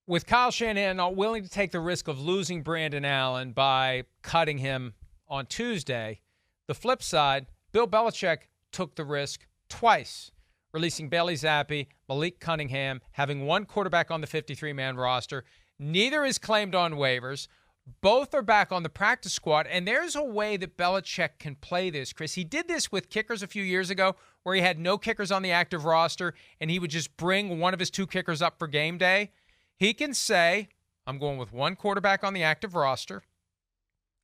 with Kyle Shanahan not willing to take the risk of losing Brandon Allen by cutting him on Tuesday, the flip side, Bill Belichick took the risk twice, releasing Bailey Zappe, Malik Cunningham, having one quarterback on the 53-man roster. Neither is claimed on waivers. Both are back on the practice squad, and there's a way that Belichick can play this, Chris. He did this with kickers a few years ago where he had no kickers on the active roster, and he would just bring one of his two kickers up for game day. He can say, I'm going with one quarterback on the active roster,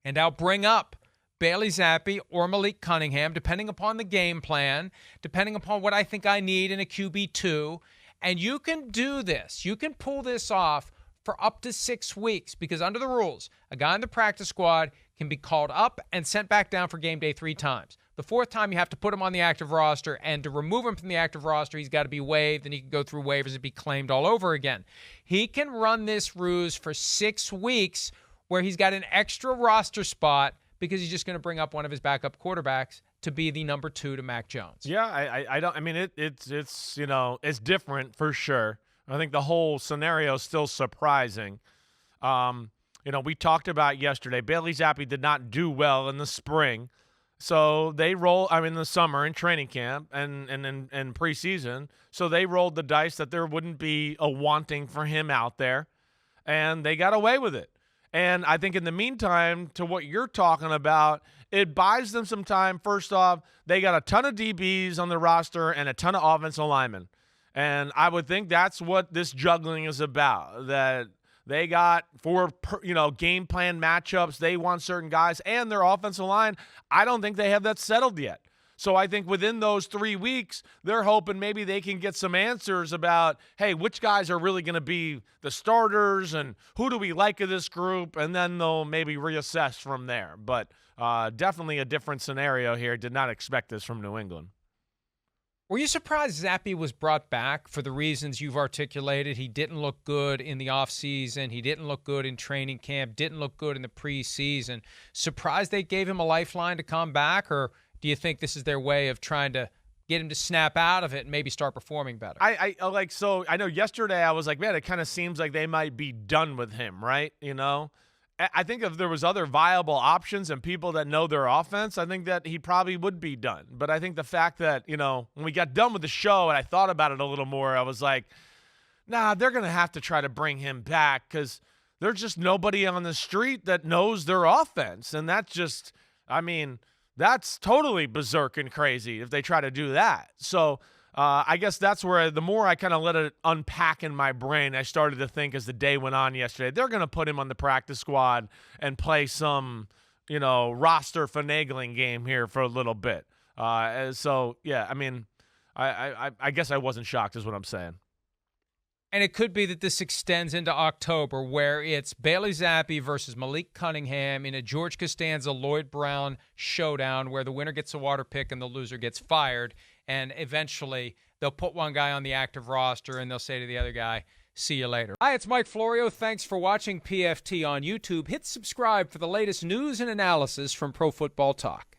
and I'll bring up Bailey Zappe or Malik Cunningham, depending upon the game plan, depending upon what I think I need in a QB2. And you can do this. You can pull this off for up to 6 weeks because under the rules, a guy in the practice squad can be called up and sent back down for game day 3 times. The 4th time, you have to put him on the active roster, and to remove him from the active roster, he's got to be waived, and he can go through waivers and be claimed all over again. He can run this ruse for 6 weeks where he's got an extra roster spot because he's just going to bring up one of his backup quarterbacks to be the number 2 to Mac Jones. Yeah, I don't. I mean, it's you know, it's different for sure. I think the whole scenario is still surprising. You know, we talked about yesterday, Bailey Zappe did not do well in the spring. So they in the summer in training camp and in preseason. So they rolled the dice that there wouldn't be a wanting for him out there. And they got away with it. And I think in the meantime, to what you're talking about, it buys them some time. First off, they got a ton of DBs on the roster and a ton of offensive linemen. And I would think that's what this juggling is about, that they got for game plan matchups. They want certain guys and their offensive line. I don't think they have that settled yet. So I think within those 3 weeks, they're hoping maybe they can get some answers about, hey, which guys are really going to be the starters and who do we like of this group? And then they'll maybe reassess from there. But definitely a different scenario here. Did not expect this from New England. Were you surprised Zappe was brought back for the reasons you've articulated? He didn't look good in the offseason. He didn't look good in training camp. Didn't look good in the preseason. Surprised they gave him a lifeline to come back? Or do you think this is their way of trying to get him to snap out of it and maybe start performing better? I know yesterday I was like, man, it kind of seems like they might be done with him, right? You know? I think if there was other viable options and people that know their offense, I think that he probably would be done. But I think the fact that, when we got done with the show and I thought about it a little more, I was like, nah, they're going to have to try to bring him back because there's just nobody on the street that knows their offense. And that's just, that's totally berserk and crazy if they try to do that. So I guess that's where the more I kind of let it unpack in my brain, I started to think as the day went on yesterday, they're going to put him on the practice squad and play some, roster finagling game here for a little bit. So, yeah, I guess I wasn't shocked is what I'm saying. And it could be that this extends into October where it's Bailey Zappe versus Malik Cunningham in a George Costanza-Lloyd Brown showdown where the winner gets a water pick and the loser gets fired. And eventually they'll put one guy on the active roster and they'll say to the other guy, see you later. Hi, it's Mike Florio. Thanks for watching PFT on YouTube. Hit subscribe for the latest news and analysis from Pro Football Talk.